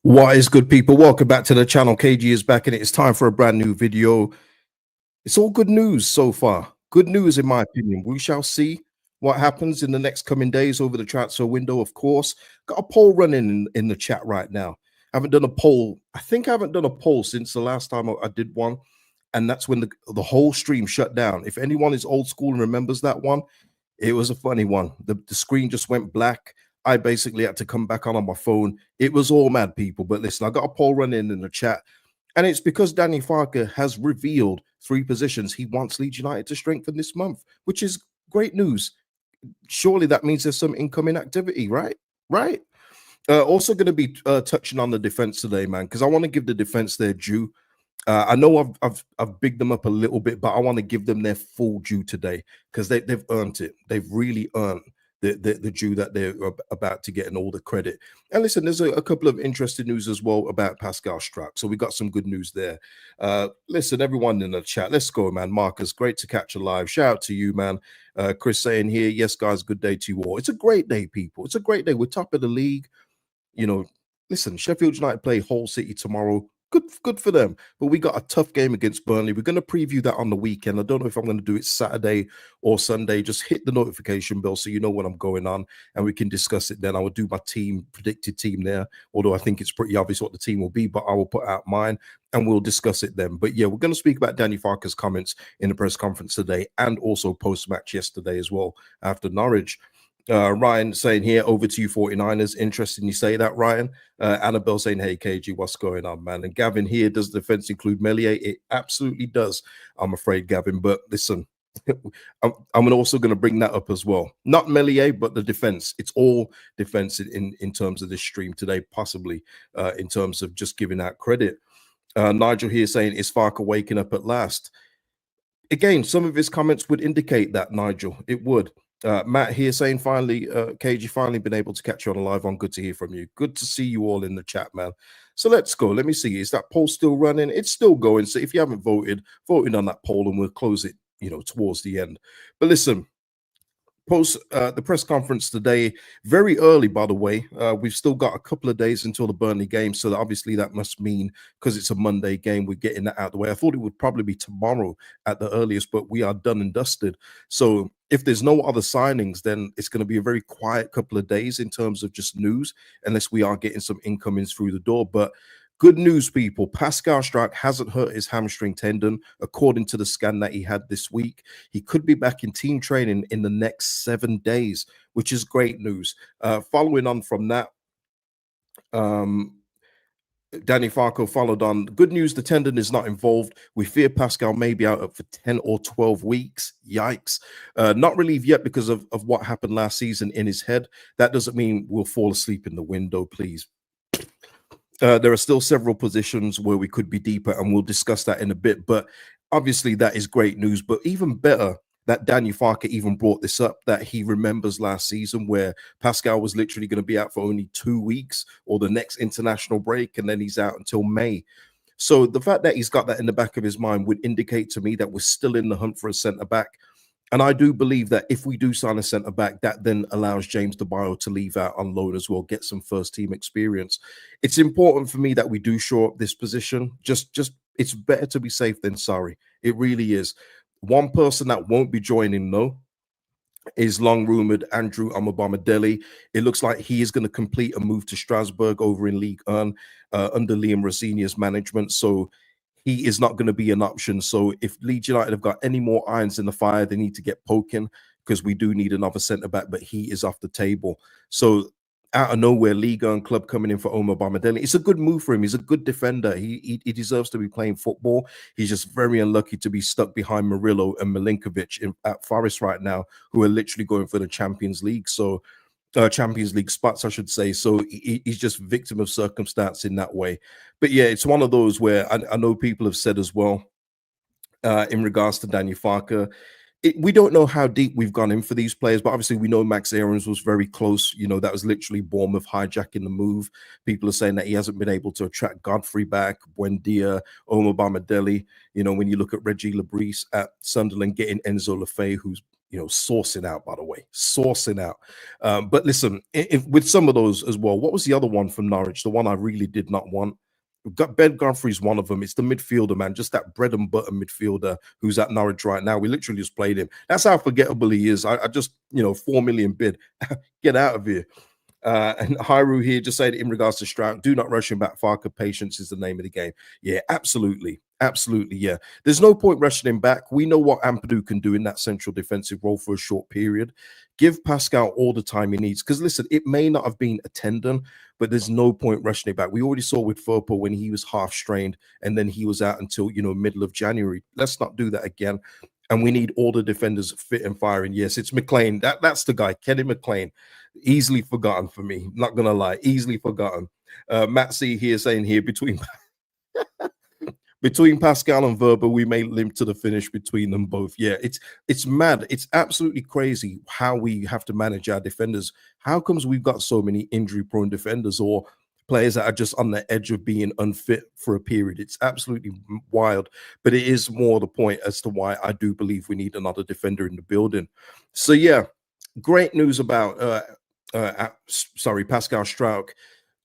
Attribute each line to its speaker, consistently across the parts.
Speaker 1: What is good, people? Welcome back to the channel. KG is back and it is time for a brand new video. It's all good news so far. Good news, in my opinion. We shall see what happens in the next coming days over the transfer window, of course. Got a poll running in the chat right now. I haven't done a poll. I think I haven't done a poll since the last time I did one. And that's when the whole stream shut down. If anyone is old school and remembers that one, it was a funny one. The screen just went black. I basically had to come back on my phone. It was all mad, people. But listen, I got a poll running in the chat. And it's because Danny Farke has revealed 3 positions he wants Leeds United to strengthen this month, which is great news. Surely that means there's some incoming activity, right? Right. Also going to be touching on the defense today, man, because I want to give the defense their due. I know I've bigged them up a little bit, but I want to give them their full due today because they've earned it. They've really earned the due that they're about to get and all the credit. And listen, there's a couple of interesting news as well about Pascal Struijk. So we got some good news there. Listen, everyone in the chat, let's go, man. Marcus, great to catch you live. Shout out to you, man. Chris saying here, yes, guys, good day to you all. It's a great day, people. It's a great day. We're top of the league. You know, listen, Sheffield United play Hull City tomorrow. Good for them. But we got a tough game against Burnley. We're going to preview that on the weekend. I don't know if I'm going to do it Saturday or Sunday. Just hit the notification bell so you know when I'm going on and we can discuss it then. I will do my predicted team there, although I think it's pretty obvious what the team will be, but I will put out mine and we'll discuss it then. But yeah, we're going to speak about Danny Farke's comments in the press conference today and also post-match yesterday as well after Norwich. Ryan saying here, over to you 49ers. Interesting you say that, Ryan. Annabelle saying, hey, KG, what's going on, man? And Gavin here, does the defense include Meslier? It absolutely does, I'm afraid, Gavin. But listen, I'm also going to bring that up as well. Not Meslier, but the defense. It's all defense in terms of this stream today, possibly in terms of just giving out credit. Nigel here saying, is Farke waking up at last? Again, some of his comments would indicate that, Nigel. It would. Matt here saying, finally, KG, finally been able to catch you on a live one. Good to hear from you. Good to see you all in the chat, man. So let's go. Let me see. Is that poll still running? It's still going. So if you haven't voted on that poll and we'll close it, towards the end. But listen, post the press conference today, very early, by the way. We've still got a couple of days until the Burnley game, so obviously that must mean, because it's a Monday game, we're getting that out of the way. I thought it would probably be tomorrow at the earliest, but we are done and dusted. So if there's no other signings, then it's going to be a very quiet couple of days in terms of just news, unless we are getting some incomings through the door. But good news, people. Pascal Struijk hasn't hurt his hamstring tendon, according to the scan that he had this week. He could be back in team training in the next 7 days, which is great news. Following on from that, Danny Farke followed on. Good news, the tendon is not involved. We fear Pascal may be out for 10 or 12 weeks. Yikes. Not relieved yet because of what happened last season in his head. That doesn't mean we'll fall asleep in the window, please. There are still several positions where we could be deeper, and we'll discuss that in a bit. But obviously, that is great news. But even better that Danny Farke even brought this up, that he remembers last season where Pascal was literally going to be out for only 2 weeks or the next international break, and then he's out until May. So the fact that he's got that in the back of his mind would indicate to me that we're still in the hunt for a centre-back. And I do believe that if we do sign a centre-back, that then allows James Debayo to leave out on loan as well, get some first-team experience. It's important for me that we do shore up this position. Just it's better to be safe than sorry. It really is. One person that won't be joining, though, is long-rumored Andrew Amabamadeli. It looks like he is going to complete a move to Strasbourg over in Ligue 1 under Liam Rosenior's management. So he is not going to be an option. So if Leeds United have got any more irons in the fire, they need to get poking, because we do need another centre-back, but he is off the table. So out of nowhere, Ligue 1 club coming in for Omar Bamadeli. It's a good move for him. He's a good defender. He deserves to be playing football. He's just very unlucky to be stuck behind Murillo and Milinkovic at Forest right now, who are literally going for the Champions League. So Champions League spots, I should say. So he's just victim of circumstance in that way. But yeah, it's one of those where I know people have said as well in regards to Danny Farke, we don't know how deep we've gone in for these players, but obviously we know Max Aarons was very close. That was literally Bournemouth hijacking the move. People are saying that he hasn't been able to attract Godfrey back, Buendia, Omar Bamadeli. When you look at Reggie Lebris at Sunderland getting Enzo Lefebvre, who's sourcing out, by the way, sourcing out. But listen, if with some of those as well, what was the other one from Norwich? The one I really did not want. We've got Ben Godfrey's one of them. It's the midfielder, man, just that bread and butter midfielder who's at Norwich right now. We literally just played him. That's how forgettable he is. I just, 4 million bid. Get out of here. And Hyru here just said in regards to Struijk, do not rush him back. Farke, patience is the name of the game. Yeah, absolutely. Absolutely. Yeah. There's no point rushing him back. We know what Ampadu can do in that central defensive role for a short period. Give Pascal all the time he needs. Because listen, it may not have been a tendon, but there's no point rushing it back. We already saw with Farke when he was half strained and then he was out until, middle of January. Let's not do that again. And we need all the defenders fit and firing. Yes, it's McLean. That's the guy, Kenny McLean. Easily forgotten for me. Not going to lie. Easily forgotten. Matt C here saying here between Pascal and Verba, we may limp to the finish between them both. Yeah, it's mad. It's absolutely crazy how we have to manage our defenders. How comes we've got so many injury-prone defenders or players that are just on the edge of being unfit for a period? It's absolutely wild, but it is more the point as to why I do believe we need another defender in the building. So yeah, great news about Pascal Struijk.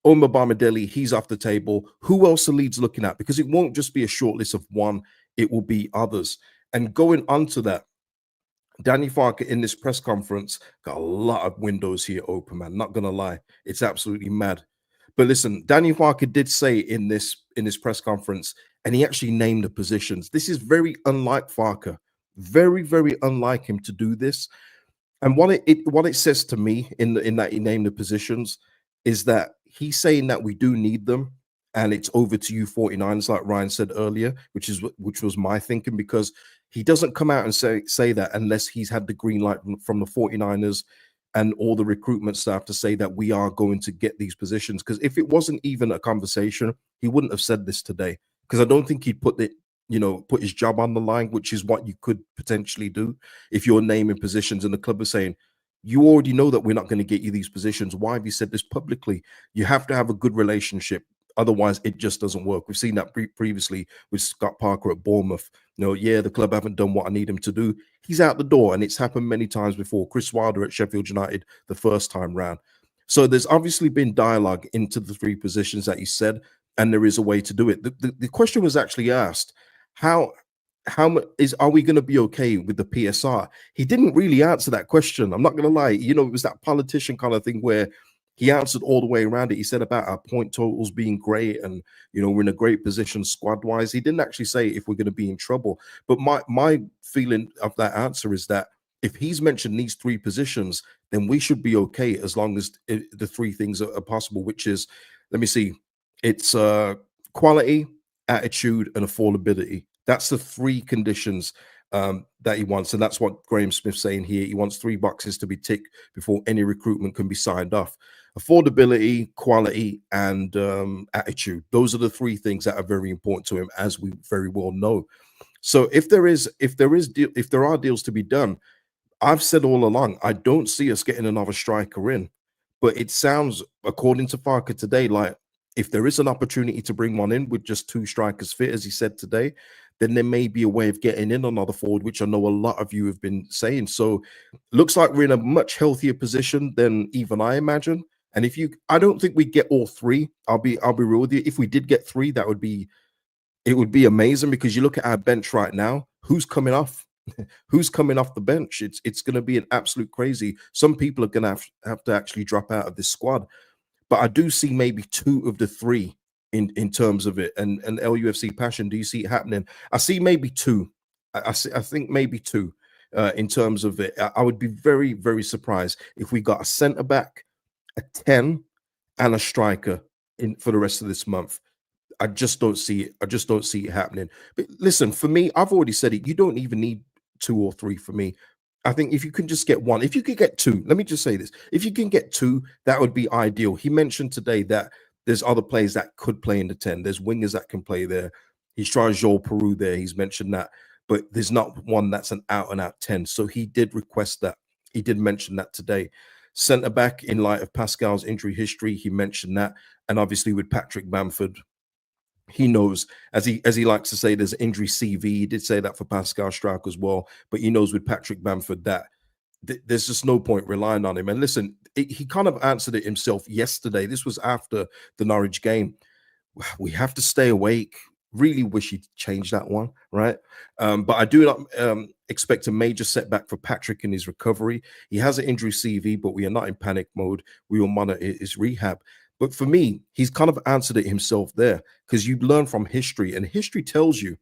Speaker 1: Omar Barmadeli, he's off the table. Who else are Leeds looking at? Because it won't just be a short list of one, it will be others. And going on to that, Danny Farke in this press conference got a lot of windows here open, man. Not gonna lie, it's absolutely mad. But listen, Danny Farke did say in this press conference, and he actually named the positions. This is very unlike Farke, very, very unlike him to do this. And what it says to me in that he named the positions is that he's saying that we do need them, and it's over to you 49ers, like Ryan said earlier, which was my thinking, because he doesn't come out and say that unless he's had the green light from the 49ers and all the recruitment staff to say that we are going to get these positions. Because if it wasn't even a conversation, he wouldn't have said this today. Because I don't think he'd put his job on the line, which is what you could potentially do if you're naming positions and the club is saying, you already know that we're not going to get you these positions. Why have you said this publicly? You have to have a good relationship. Otherwise, it just doesn't work. We've seen that previously with Scott Parker at Bournemouth. The club haven't done what I need him to do. He's out the door, and it's happened many times before. Chris Wilder at Sheffield United the first time round. So there's obviously been dialogue into the three positions that he said, and there is a way to do it. The question was actually asked, how much are we going to be okay with the PSR? He didn't really answer that question. I'm not going to lie. It was that politician kind of thing where he answered all the way around it. He said about our point totals being great and, we're in a great position squad-wise. He didn't actually say if we're going to be in trouble. But my feeling of that answer is that if he's mentioned these three positions, then we should be okay as long as the three things are possible, which is, let me see, it's quality, attitude, and affordability. That's the three conditions that he wants. And that's what Graham Smith's saying here. He wants 3 boxes to be ticked before any recruitment can be signed off. Affordability, quality, and attitude. Those are the 3 things that are very important to him, as we very well know. So if there are deals to be done, I've said all along, I don't see us getting another striker in. But it sounds, according to Farke today, like if there is an opportunity to bring one in with just 2 strikers fit, as he said today, then there may be a way of getting in another forward, which I know a lot of you have been saying. So looks like we're in a much healthier position than even I imagine. And I don't think we get all 3. I'll be real with you. If we did get 3, it would be amazing, because you look at our bench right now, who's coming off? Who's coming off the bench? It's going to be an absolute crazy. Some people are going to have to actually drop out of this squad. But I do see maybe 2 of the 3 in terms of it. And LUFC Passion, do you see it happening? I see maybe 2. I think maybe 2 in terms of it. I would be very, very surprised if we got a centre back, a 10, and a striker in for the rest of this month. I just don't see it. I just don't see it happening. But listen, for me, I've already said it. You don't even need 2 or 3 for me. I think if you can just get 1, if you could get 2, let me just say this. If you can get 2, that would be ideal. He mentioned today that there's other players that could play in the 10. There's wingers that can play there. He's tried Joel Peru there. He's mentioned that. But there's not one that's an out-and-out 10. So he did request that. He did mention that today. Centre back, in light of Pascal's injury history, he mentioned that. And obviously with Patrick Bamford, he knows, as he likes to say, there's injury CV. He did say that for Pascal Struijk as well, but he knows with Patrick Bamford that there's just no point relying on him. And listen, he kind of answered it himself yesterday. This was after the Norwich game. We have to stay awake. Really wish he'd changed that one, right? But I do not expect a major setback for Patrick in his recovery. He has an injury CV, but we are not in panic mode. We will monitor his rehab. But for me, he's kind of answered it himself there, because you learn from history, and history tells you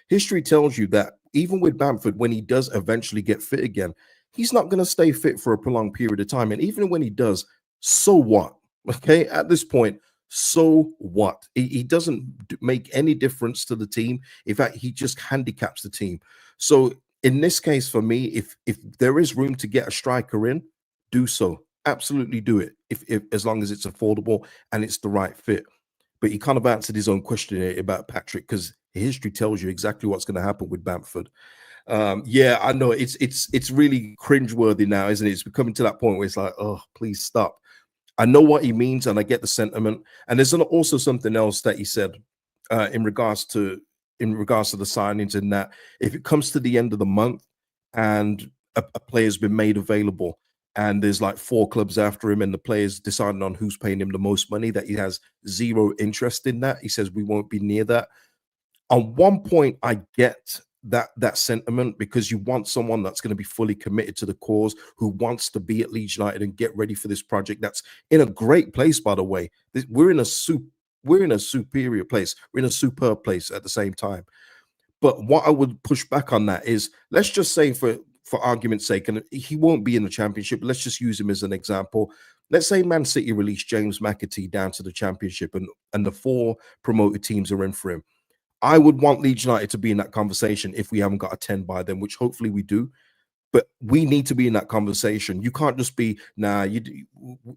Speaker 1: that even with Bamford, when he does eventually get fit again, he's not going to stay fit for a prolonged period of time. And even when he does, so what? Okay, at this point, so what? He doesn't make any difference to the team. In fact, he just handicaps the team. So in this case, for me, if there is room to get a striker in, do so. Absolutely do it. If as long as it's affordable and it's the right fit. But he kind of answered his own question about Patrick, because history tells you exactly what's going to happen with Bamford. Yeah, I know it's really cringeworthy now, isn't it? It's becoming to that point where it's like, oh, please stop. I know what he means, and I get the sentiment. And there's also something else that he said in regards to the signings, in that if it comes to the end of the month and a player's been made available, and there's like 4 clubs after him, and the player's deciding on who's paying him the most money, that he has zero interest in that. He says we won't be near that. On one point, I get that sentiment, because you want someone that's going to be fully committed to the cause, who wants to be at Leeds United and get ready for this project. That's in a great place, by the way. We're in a superior place. We're in a superb place at the same time. But what I would push back on that is, let's just say, for argument's sake, and he won't be in the Championship, let's just use him as an example. Let's say Man City release James McAtee down to the Championship, and the 4 promoted teams are in for him. I would want Leeds United to be in that conversation if we haven't got a 10 by then, which hopefully we do. But we need to be in that conversation. You can't just be, nah,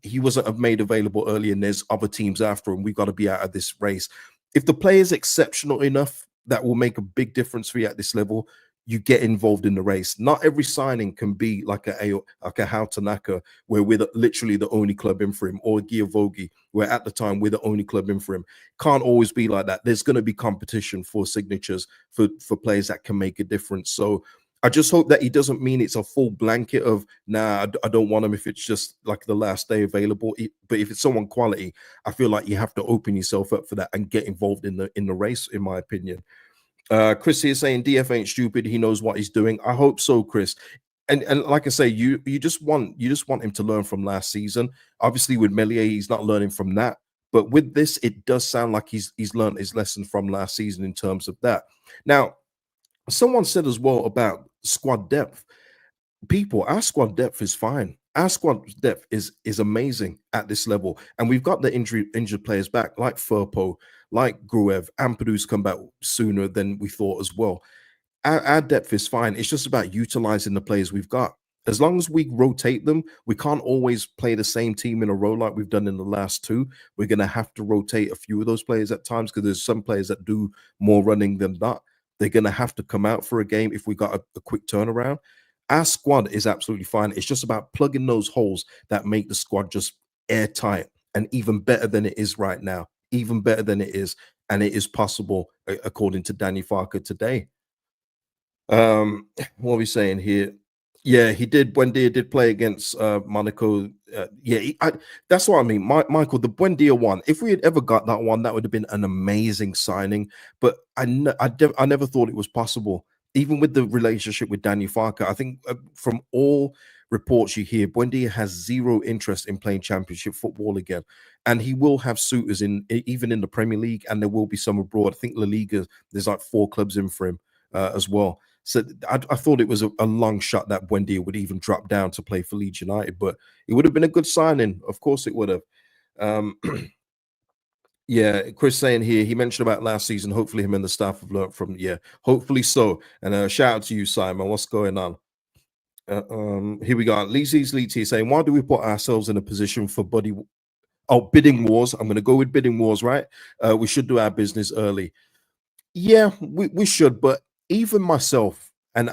Speaker 1: he wasn't made available early and there's other teams after him. We've got to be out of this race. If the player is exceptional enough, that will make a big difference for you at this level, you get involved in the race. Not every signing can be like a Hao Tanaka, where we're literally the only club in for him, or Giavogi, where at the time we're the only club in for him. Can't always be like that. There's going to be competition for signatures for players that can make a difference. So I just hope that he doesn't mean it's a full blanket of, nah, I don't want him if it's just like the last day available. But if it's someone quality, I feel like you have to open yourself up for that and get involved in the race, in my opinion. Chris here saying DF ain't stupid. He knows what he's doing. I hope so, Chris. And like I say, you just want him to learn from last season. Obviously, with Melier, he's not learning from that. But with this, it does sound like he's learned his lesson from last season in terms of that. Now, someone said as well about squad depth. People, our squad depth is fine. Our squad depth is amazing at this level, and we've got the injured players back, like Firpo, like Gruev. Ampadu's come back sooner than we thought as well. Our depth is fine. It's just about utilizing the players we've got. As long as we rotate them, we can't always play the same team in a row like we've done in the last 2. We're going to have to rotate a few of those players at times, because there's some players that do more running than not. They're going to have to come out for a game if we got a quick turnaround. Our squad is absolutely fine. It's just about plugging those holes that make the squad just airtight, and even better than it is right now. Even better than it is. And it is possible, according to Danny Farke today. What are we saying here? Yeah, he did. Buendia did play against Monaco. That's what I mean. Michael, the Buendia one, if we had ever got that one, that would have been an amazing signing. But I never thought it was possible. Even with the relationship with Danny Farke, I think from all reports you hear, Buendia has zero interest in playing Championship football again. And he will have suitors even in the Premier League, and there will be some abroad. I think La Liga, there's like 4 clubs in for him as well. So I thought it was a long shot that Buendia would even drop down to play for Leeds United, but it would have been a good signing. Of course it would have. Yeah, Chris saying here, he mentioned about last season. Hopefully him and the staff have learned from, hopefully so. And shout out to you, Simon. What's going on? Here we go. Leeds here saying, why do we put ourselves in a position for bidding wars? I'm going to go with bidding wars, right? We should do our business early. Yeah, we should, but even myself, and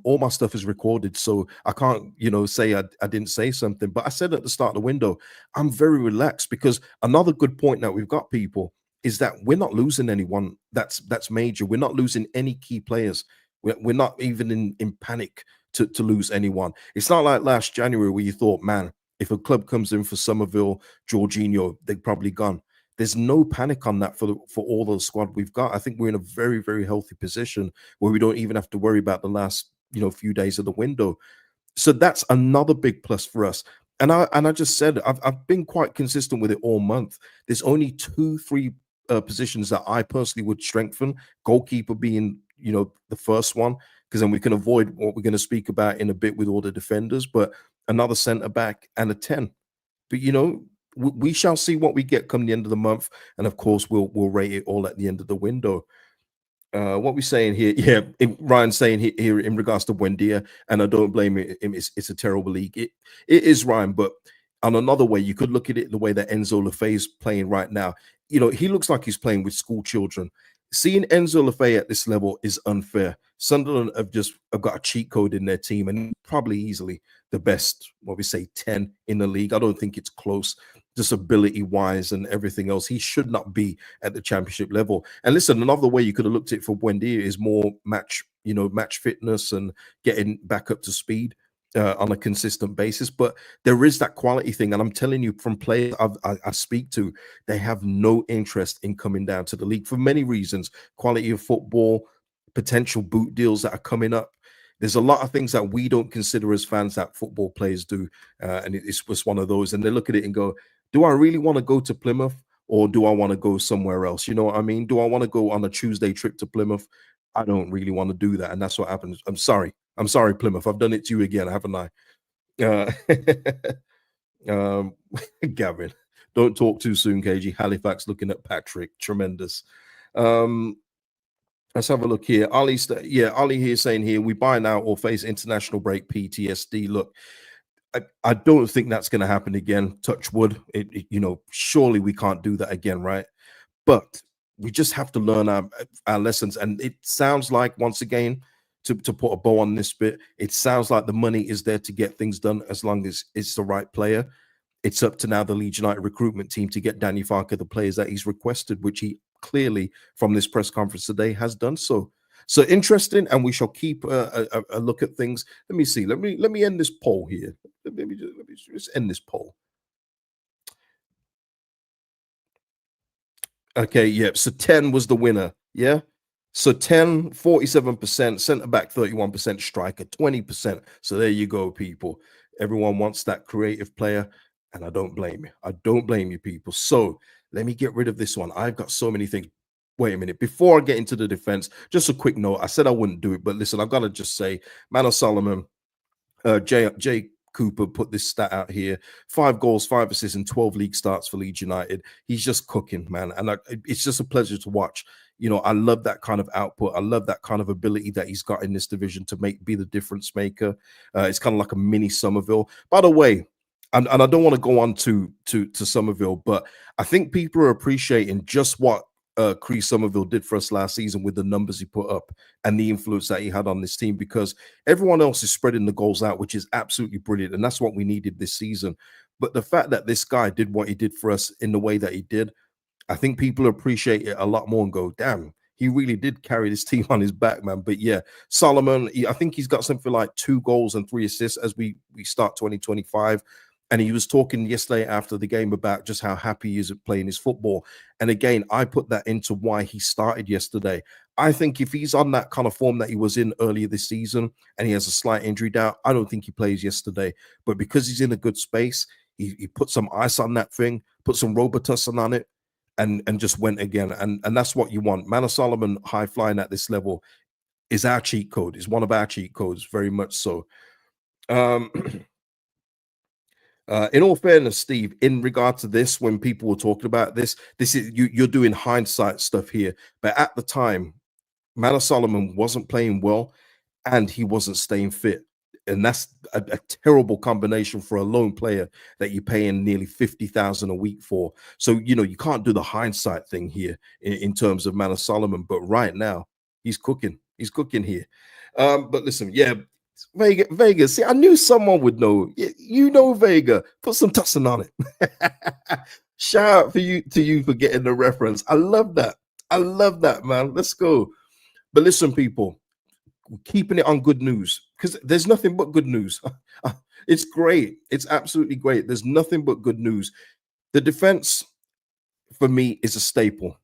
Speaker 1: all my stuff is recorded, so I can't, say I didn't say something. But I said at the start of the window, I'm very relaxed because another good point that we've got, people, is that we're not losing anyone that's major. We're not losing any key players. We're not even in panic to lose anyone. It's not like last January where you thought, man, if a club comes in for Somerville, Jorginho, they're probably gone. There's no panic on that for all the squad we've got. I think we're in a very, very healthy position where we don't even have to worry about the last, few days of the window. So that's another big plus for us. And I just said I've been quite consistent with it all month. There's only two, three positions that I personally would strengthen. Goalkeeper being, the first one, because then we can avoid what we're going to speak about in a bit with all the defenders. But another centre back and a 10. But we shall see what we get come the end of the month, and of course we'll rate it all at the end of the window. What we saying here? Yeah, Ryan's saying here in regards to Buendia, and I don't blame him. It's a terrible league. It is, Ryan, but on another way, you could look at it the way that Enzo Lefay is playing right now. He looks like he's playing with school children. Seeing Enzo Lefay at this level is unfair. Sunderland have got a cheat code in their team, and probably easily the best, what we say, 10 in the league. I don't think it's close, just ability wise and everything else. He should not be at the championship level. And listen, another way you could have looked at it for Buendia is more match fitness and getting back up to speed on a consistent basis. But there is that quality thing. And I'm telling you, from players I speak to, they have no interest in coming down to the league for many reasons. Quality of football, potential boot deals that are coming up. There's a lot of things that we don't consider as fans that football players do. And it's just one of those. And they look at it and go, do I really want to go to Plymouth, or do I want to go somewhere else? You know what I mean? Do I want to go on a Tuesday trip to Plymouth? I don't really want to do that. And that's what happens. I'm sorry. Plymouth. I've done it to you again, haven't I? Um, Gavin, don't talk too soon, KG. Halifax looking at Patrick. Tremendous. Let's have a look here. Ali here saying here, we buy now or face international break PTSD. Look, I don't think that's going to happen again. Touch wood. Surely we can't do that again, right? But we just have to learn our lessons. And it sounds like, once again, to put a bow on this bit, it sounds like the money is there to get things done as long as it's the right player. It's up to now the Leeds United recruitment team to get Danny Farke the players that he's requested, which he clearly, from this press conference today, has done so. So interesting, and we shall keep a look at things. Let me see. Let me end this poll here. Let me just end this poll. Okay, yeah. So 10 was the winner. Yeah. So 10, 47%, centre back 31%, striker 20%. So there you go, people. Everyone wants that creative player, and I don't blame you. I don't blame you, people. So let me get rid of this one. I've got so many things. Wait a minute. Before I get into the defense, just a quick note. I said I wouldn't do it, but listen, I've got to just say, Manor Solomon, Jay Cooper put this stat out here: 5 goals, 5 assists, and 12 league starts for Leeds United. He's just cooking, man. And it's just a pleasure to watch. I love that kind of output. I love that kind of ability that he's got in this division to be the difference maker. It's kind of like a mini Somerville. By the way, and I don't want to go on to Somerville, but I think people are appreciating just what Chris Somerville did for us last season with the numbers he put up and the influence that he had on this team, because everyone else is spreading the goals out, which is absolutely brilliant. And that's what we needed this season. But the fact that this guy did what he did for us in the way that he did, I think people appreciate it a lot more and go, damn, he really did carry this team on his back, man. But yeah, Solomon, I think he's got something like 2 goals and 3 assists as we start 2025. And he was talking yesterday after the game about just how happy he is at playing his football. And again, I put that into why he started yesterday. I think if he's on that kind of form that he was in earlier this season and he has a slight injury down, I don't think he plays yesterday. But because he's in a good space, he put some ice on that thing, put some Robitussin on it, and just went again. And that's what you want. Manor Solomon high flying at this level is our cheat code, is one of our cheat codes, very much so. In all fairness, Steve, in regard to this, when people were talking about this is you're doing hindsight stuff here. But at the time, Manor Solomon wasn't playing well and he wasn't staying fit. And that's a terrible combination for a lone player that you're paying nearly 50,000 a week for. So, you can't do the hindsight thing here in terms of Manor Solomon. But right now, he's cooking. He's cooking here. But listen, yeah, Vega. See, I knew someone would know. You know Vega. Put some tussin on it. Shout out for you to you for getting the reference. I love that. I love that, man. Let's go. But listen, people, keeping it on good news because there's nothing but good news. It's great. It's absolutely great. There's nothing but good news. The defense for me is a staple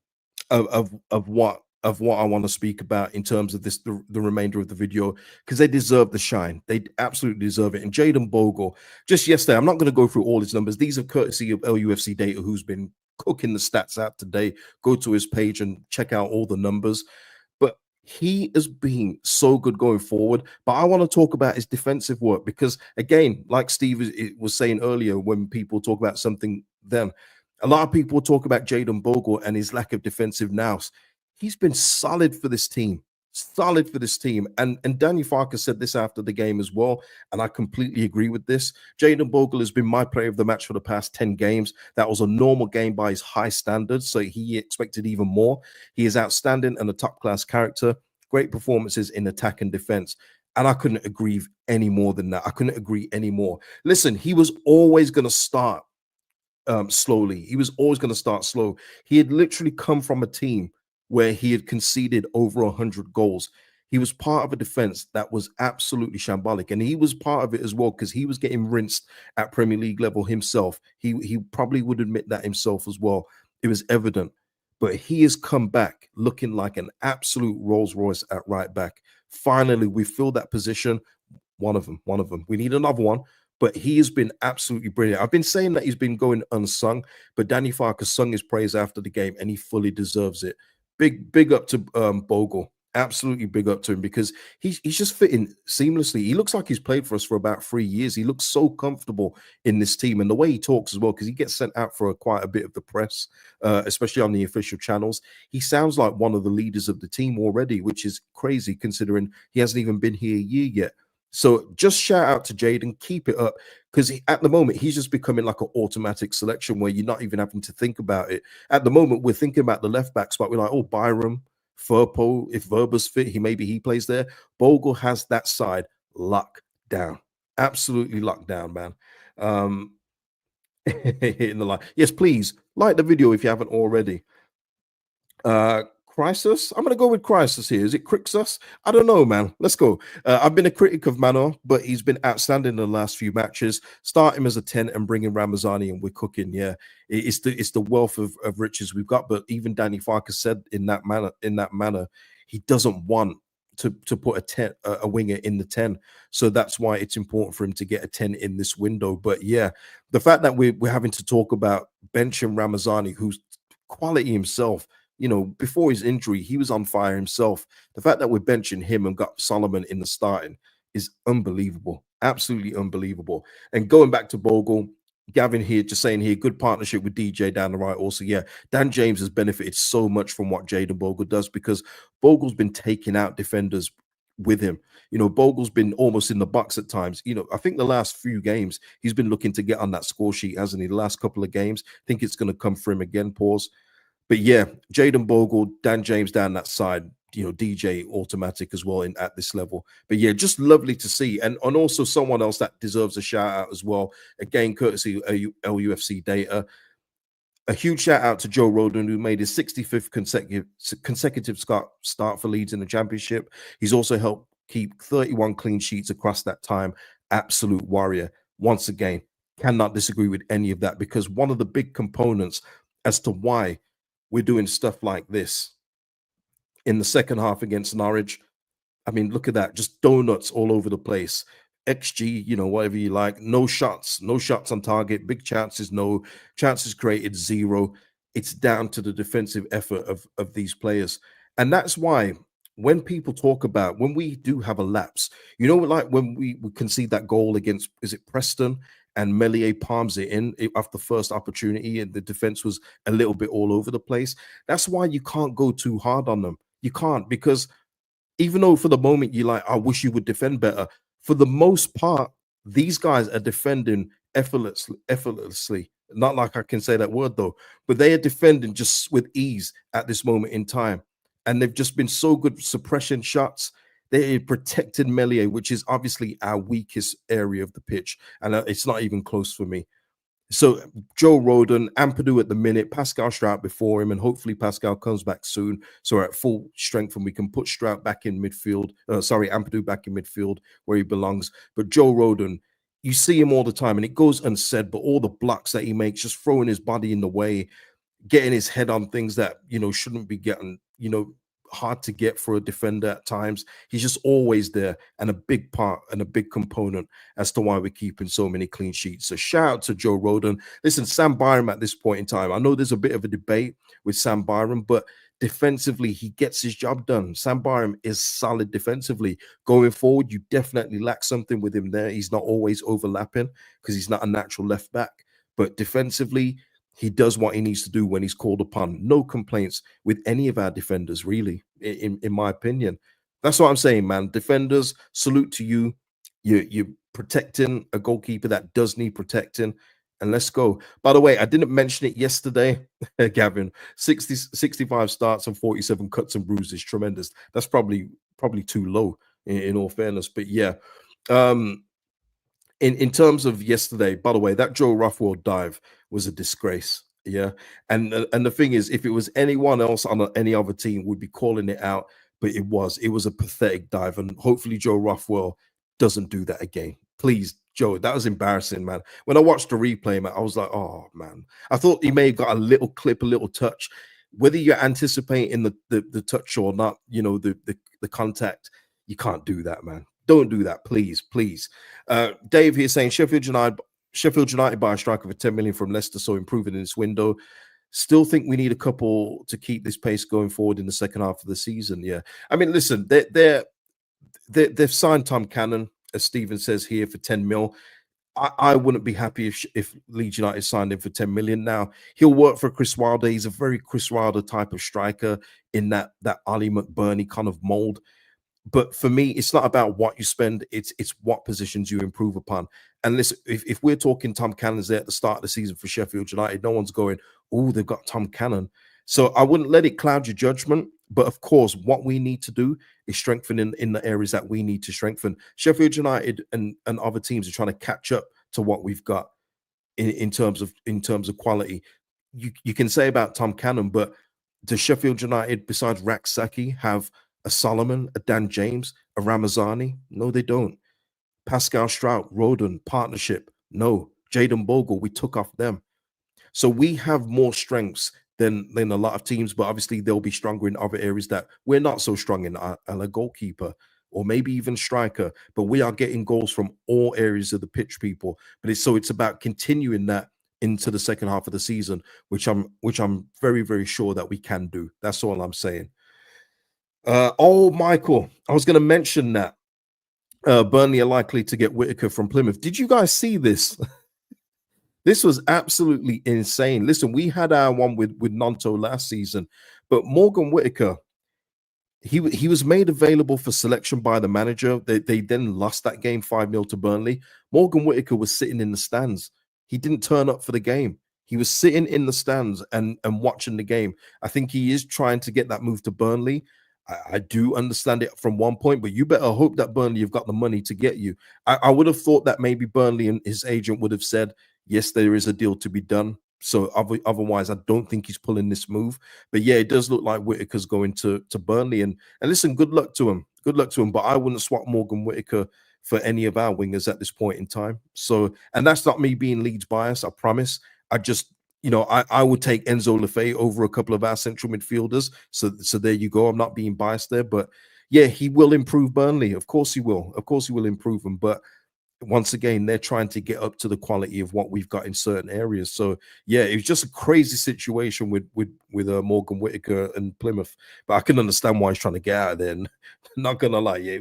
Speaker 1: of what I want to speak about in terms of the remainder of the video because they deserve the shine. They absolutely deserve it. And Jaden Bogle, just yesterday, I'm not going to go through all his numbers. These are courtesy of LUFC Data, who's been cooking the stats out today. Go to his page and check out all the numbers. But he has been so good going forward. But I want to talk about his defensive work because, again, like Steve was saying earlier, when people talk about something, then a lot of people talk about Jaden Bogle and his lack of defensive nous. He's been solid for this team. Solid for this team. And Daniel Farke said this after the game as well. And I completely agree with this. Jaden Bogle has been my player of the match for the past 10 games. That was a normal game by his high standards. So he expected even more. He is outstanding and a top class character. Great performances in attack and defense. And I couldn't agree any more than that. I couldn't agree any more. Listen, he was always going to start slowly. He was always going to start slow. He had literally come from a team where he had conceded over 100 goals. He was part of a defense that was absolutely shambolic, and he was part of it as well because he was getting rinsed at Premier League level himself. He probably would admit that himself as well. It was evident, but he has come back looking like an absolute Rolls Royce at right back. Finally, we filled that position. One of them. We need another one, but he has been absolutely brilliant. I've been saying that he's been going unsung, but Danny Farker sung his praise after the game, and he fully deserves it. Big up to Bogle. Absolutely big up to him because he's just fitting seamlessly. He looks like he's played for us for about 3 years. He looks so comfortable in this team, and the way he talks as well, because he gets sent out for quite a bit of the press, especially on the official channels. He sounds like one of the leaders of the team already, which is crazy considering he hasn't even been here a year yet. So just shout out to Jaden, keep it up, because at the moment he's just becoming like an automatic selection where you're not even having to think about it. At the moment, we're thinking about the left back spot. We're like, oh, Byram, Furpo, if Verba's fit, maybe he plays there. Bogle has that side locked down, absolutely locked down, man. In the line, yes, please like the video if you haven't already. Crisis. I'm gonna go with Crisis here. Is it Crixus? I don't know, man. Let's go. I've been a critic of Mano, but he's been outstanding in the last few matches. Start him as a 10 and bring in Ramazani, and we're cooking. Yeah, it's the wealth of riches we've got. But even Danny Farker said in that manner, he doesn't want to put a winger in the 10. So that's why it's important for him to get a 10 in this window. But yeah, the fact that we're having to talk about benching Ramazani, who's quality himself. You know, before his injury, he was on fire himself. The fact that we're benching him and got Solomon in the starting is unbelievable. Absolutely unbelievable. And going back to Bogle, Gavin here just saying here, good partnership with DJ down the right. Also, yeah, Dan James has benefited so much from what Jaden Bogle does because Bogle's been taking out defenders with him. You know, Bogle's been almost in the box at times. You know, I think the last few games he's been looking to get on that score sheet, hasn't he? The last couple of games, I think it's going to come for him again. Pause. But yeah, Jaden Bogle, Dan James down that side, you know, DJ automatic as well at this level. But yeah, just lovely to see. And also someone else that deserves a shout out as well. Again, courtesy of LUFC Data. A huge shout out to Joe Rodon, who made his 65th consecutive start for Leeds in the Championship. He's also helped keep 31 clean sheets across that time. Absolute warrior. Once again, cannot disagree with any of that because one of the big components as to why we're doing stuff like this in the second half against Norwich. I mean, look at that. Just donuts all over the place. XG, you know, whatever you like. No shots on target. Big chances, no. Chances created, zero. It's down to the defensive effort of these players. And that's why when people talk about, when we do have a lapse, you know, like when we concede that goal against, is it Preston? And Melier palms it in after the first opportunity, and the defense was a little bit all over the place. That's why you can't go too hard on them. You can't, because even though for the moment you're like, I wish you would defend better, for the most part, these guys are defending effortlessly. Not like I can say that word though, but they are defending just with ease at this moment in time. And they've just been so good suppression shots. They protected Melier, which is obviously our weakest area of the pitch, and it's not even close for me. So Joe Rodon, Ampadu at the minute, Pascal Struijk before him, and hopefully Pascal comes back soon. So we're at full strength and we can put Struijk back in midfield. Ampadu back in midfield where he belongs. But Joe Rodon, you see him all the time, and it goes unsaid, but all the blocks that he makes, just throwing his body in the way, getting his head on things that shouldn't be getting, hard to get for a defender at times. He's just always there and a big part and a big component as to why we're keeping so many clean sheets. So shout out to Joe Rodon. Listen, Sam Byram at this point in time, I know there's a bit of a debate with Sam Byram, but defensively, he gets his job done. Sam Byram is solid defensively. Going forward, you definitely lack something with him there. He's not always overlapping because he's not a natural left back. But defensively, he does what he needs to do when he's called upon. No complaints with any of our defenders, really, in my opinion. That's what I'm saying, man. Defenders, salute to you. You're protecting a goalkeeper that does need protecting. And let's go. By the way, I didn't mention it yesterday, Gavin. 65 starts and 47 cuts and bruises. Tremendous. That's probably too low in all fairness. But yeah. In terms of yesterday, by the way, that Joe Ruffwell dive was a disgrace. Yeah. And the thing is, if it was anyone else on any other team, we'd be calling it out. But it was a pathetic dive. And hopefully Joe Ruffwell doesn't do that again. Please, Joe, that was embarrassing, man. When I watched the replay, man, I was like, oh man. I thought he may have got a little clip, a little touch. Whether you're anticipating the touch or not, the contact, you can't do that, man. Don't do that, please, please. Dave here saying Sheffield United buy a striker for 10 million from Leicester, so improving in this window. Still think we need a couple to keep this pace going forward in the second half of the season. Yeah, I mean, listen, they've signed Tom Cannon, as Steven says here, for 10 mil. I wouldn't be happy if Leeds United signed him for 10 million. Now, he'll work for Chris Wilder. He's a very Chris Wilder type of striker in that Ali McBurney kind of mold. But for me, it's not about what you spend, it's what positions you improve upon. And listen, if we're talking Tom Cannon's there at the start of the season for Sheffield United, no one's going, oh, they've got Tom Cannon. So I wouldn't let it cloud your judgment. But of course, what we need to do is strengthen in the areas that we need to strengthen. Sheffield United and other teams are trying to catch up to what we've got in terms of quality. You can say about Tom Cannon, but does Sheffield United, besides Raksaki, have a Solomon, a Dan James, a Ramazani? No, they don't. Pascal Struijk, Rodon, partnership? No. Jaden Bogle, we took off them. So we have more strengths than a lot of teams, but obviously they'll be stronger in other areas that we're not so strong in, a goalkeeper or maybe even striker. But we are getting goals from all areas of the pitch, people. But it's about continuing that into the second half of the season, which I'm very, very sure that we can do. That's all I'm saying. Michael, I was going to mention that Burnley are likely to get Whittaker from Plymouth. Did you guys see this? This was absolutely insane. Listen, we had our one with Nanto last season, but Morgan Whittaker, he was made available for selection by the manager. They then lost that game 5-0 to Burnley. Morgan Whittaker was sitting in the stands. He didn't turn up for the game. He was sitting in the stands and watching the game. I think he is trying to get that move to Burnley. I do understand it from one point, but you better hope that Burnley have got the money to get you. I would have thought that maybe Burnley and his agent would have said, yes, there is a deal to be done. So otherwise, I don't think he's pulling this move. But yeah, it does look like Whittaker's going to Burnley. And listen, good luck to him. Good luck to him. But I wouldn't swap Morgan Whittaker for any of our wingers at this point in time. So, and that's not me being Leeds biased, I promise. I just, I would take Enzo Lefebvre over a couple of our central midfielders. So there you go. I'm not being biased there. But yeah, he will improve Burnley. Of course he will. Of course he will improve them. But once again, they're trying to get up to the quality of what we've got in certain areas. So yeah, it was just a crazy situation with Morgan Whittaker and Plymouth. But I can understand why he's trying to get out of there. And not gonna lie, yeah,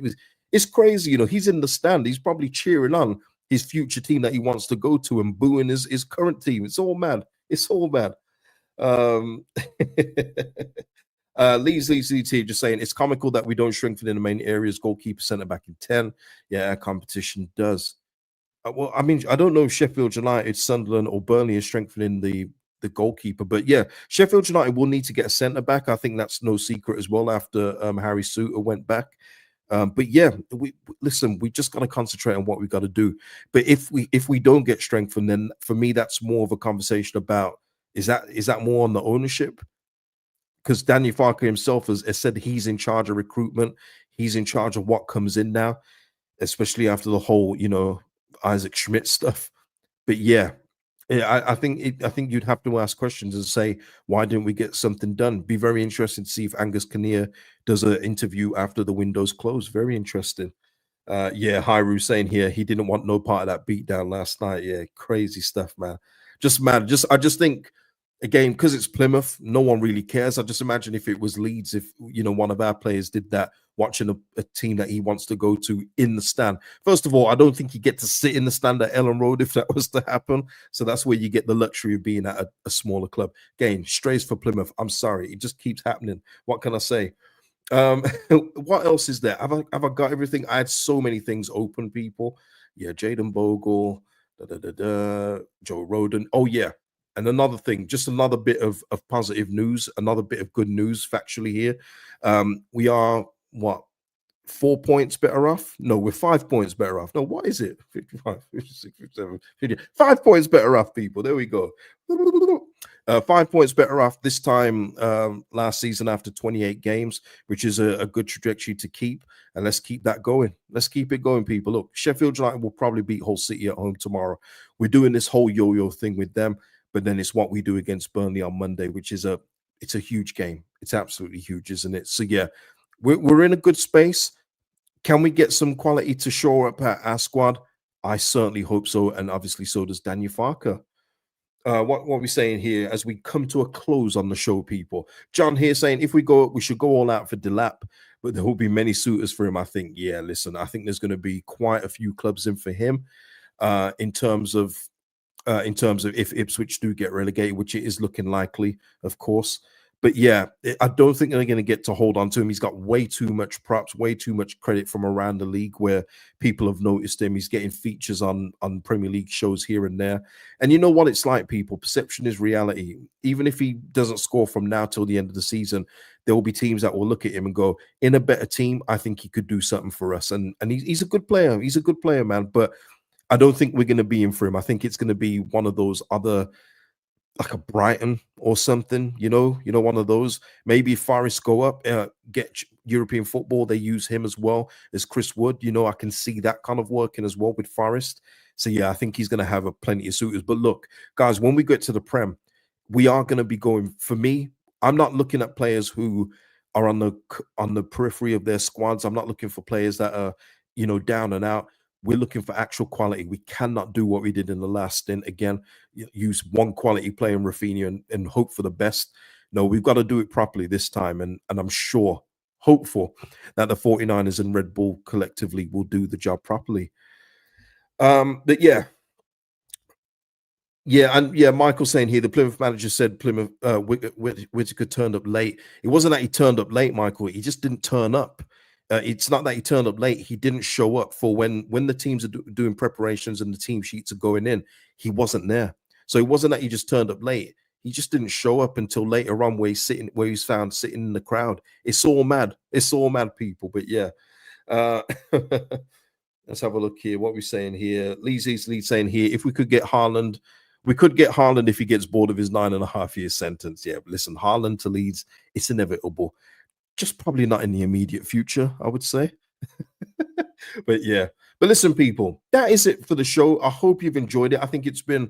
Speaker 1: it's crazy. He's in the stand. He's probably cheering on his future team that he wants to go to and booing his current team. It's all mad. It's all bad. Leeds just saying it's comical that we don't strengthen in the main areas, goalkeeper, centre back in 10. Yeah, our competition does. Well, I mean, I don't know if Sheffield United, Sunderland, or Burnley is strengthening the goalkeeper, but yeah, Sheffield United will need to get a centre back. I think that's no secret as well after Harry Suter went back. But yeah, listen. We just got to concentrate on what we got to do. But if we don't get strengthened, then for me, that's more of a conversation about is that more on the ownership? Because Daniel Farke himself has said he's in charge of recruitment. He's in charge of what comes in now, especially after the whole Isaac Schmidt stuff. But yeah, I think you'd have to ask questions and say, why didn't we get something done? Be very interesting to see if Angus Kinnear does an interview after the windows close. Very interesting. Yeah, Hyru saying here he didn't want no part of that beatdown last night. Yeah, crazy stuff, man. Just mad. I just think again, because it's Plymouth, no one really cares. I just imagine if it was Leeds, if one of our players did that, watching a team that he wants to go to in the stand. First of all, I don't think you get to sit in the stand at Ellen Road if that was to happen. So that's where you get the luxury of being at a smaller club. Again, strays for Plymouth. I'm sorry, it just keeps happening. What can I say? Um, what else is there? Have I got everything? I had so many things open, people. Yeah, Jaden Bogle, Joe Roden. Oh yeah, and another thing, just another bit of positive news, another bit of good news factually here. We are what 4 points better off? No, we're 5 points better off. No, what is it? 55, 56, 57, 50. 5 points better off, people. There we go. 5 points better off this time last season after 28 games, which is a good trajectory to keep. And let's keep that going. Let's keep it going, people. Look, Sheffield United will probably beat Hull City at home tomorrow. We're doing this whole yo-yo thing with them, but then it's what we do against Burnley on Monday, which is it's a huge game. It's absolutely huge, isn't it? So yeah, we're in a good space. Can we get some quality to shore up our squad? I certainly hope so, and obviously so does Daniel Farke. What are we saying here as we come to a close on the show, people? John here saying if we go, we should go all out for Delap, but there will be many suitors for him. I think, yeah, listen, I think there's going to be quite a few clubs in for him in terms of if Ipswich do get relegated, which it is looking likely, of course. But yeah, I don't think they're going to get to hold on to him. He's got way too much props, way too much credit from around the league where people have noticed him. He's getting features on Premier League shows here and there. And you know what it's like, people. Perception is reality. Even if he doesn't score from now till the end of the season, there will be teams that will look at him and go, in a better team, I think he could do something for us. And he's a good player. He's a good player, man. But I don't think we're going to be in for him. I think it's going to be one of those other, like a Brighton or something, one of those. Maybe if Forest go up, get European football, they use him as well as Chris Wood. I can see that kind of working as well with Forest. So yeah, I think he's going to have plenty of suitors. But look, guys, when we get to the Prem, we are going to be going. For me, I'm not looking at players who are on the periphery of their squads. I'm not looking for players that are, down and out. We're looking for actual quality. We cannot do what we did in the last stint again. Use one quality player in Rafinha and hope for the best. No, we've got to do it properly this time. And I'm hopeful that the 49ers and Red Bull collectively will do the job properly. But yeah. Yeah, and yeah, Michael saying here the Plymouth manager said Plymouth Whittaker turned up late. It wasn't that he turned up late, Michael. He just didn't turn up. It's not that he turned up late. He didn't show up for when the teams are doing preparations and the team sheets are going in. He wasn't there. So it wasn't that he just turned up late. He just didn't show up until later on where he's found sitting in the crowd. It's all mad. It's all mad, people. But yeah. Let's have a look here. What we're saying here. Leeds saying here, if we could get Haaland, we could get Haaland if he gets bored of his 9.5-year sentence. Yeah, but listen, Haaland to Leeds, it's inevitable. Just probably not in the immediate future, I would say. But yeah. But listen, people, that is it for the show. I hope you've enjoyed it. I think it's been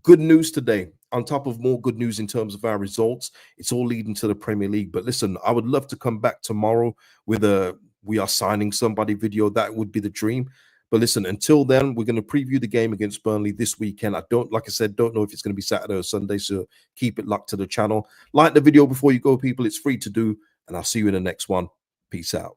Speaker 1: good news today, on top of more good news in terms of our results. It's all leading to the Premier League. But listen, I would love to come back tomorrow with a we are signing somebody video. That would be the dream. But listen, until then, we're going to preview the game against Burnley this weekend. Like I said, don't know if it's going to be Saturday or Sunday, so keep it locked to the channel. Like the video before you go, people. It's free to do, and I'll see you in the next one. Peace out.